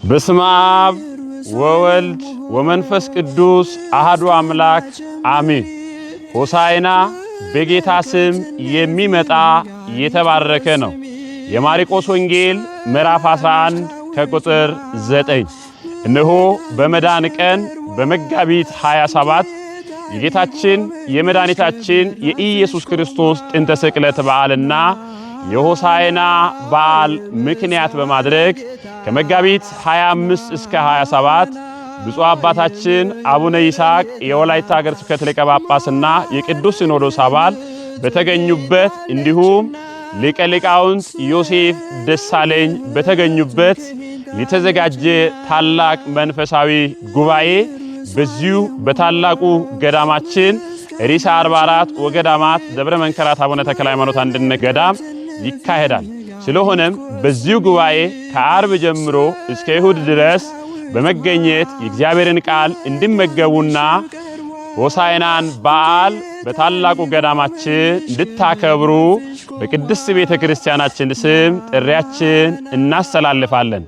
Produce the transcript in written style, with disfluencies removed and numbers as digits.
በስመ አብ ወወልድ ወመንፈስ ቅዱስ አሐዱ አምላክ አሜን። ሆሳዕና በጌታ ስም የሚመጣ የተባረከ ነው። የማርቆስ ወንጌል ምዕራፍ 11 ከቁጥር 9። እነሆ በመዳን ቀን በመጋቢት 27 የጌታችን የመድኃኒታችን የኢየሱስ ክርስቶስ ጥንተ ስቅለት በዓልና የሆሳዕና በዓል ምክንያት በማድረግ ከመጋቢት 25 እስከ 27 ብፁዕ አባታችን አቡነ ይስሐቅ የወላይታ ሀገረ ስብከት ሊቀ ጳጳስና የቅዱስ ሲኖዶስ አባል በተገኙበት እንዲሁም ሊቀ ሊቃውንት ዮሴፍ ደሳለኝ በተገኙበት የተዘጋጀ ታላቅ መንፈሳዊ ጉባኤ በዚሁ በታላቁ ገዳማችን ርዕሰ አድባራት ወገዳማት ደብረ መንከራት አቡነ ተክለ ሃይማኖት አንድነት ገዳም ይካሄዳል። ስለሆነም በዚሁ ጉባኤ ከአርብ ጀምሮ እስከ እሁድ ድረስ በመገኘት የእግዚአብሔርን ቃል እንዲመገቡና ሆሳዕናን በዓል በታላቁ ገዳማችን እንድታከብሩ በቅድስት ቤተ ክርስቲያናችን ስም ጥሪያችን እናስተላልፋለን።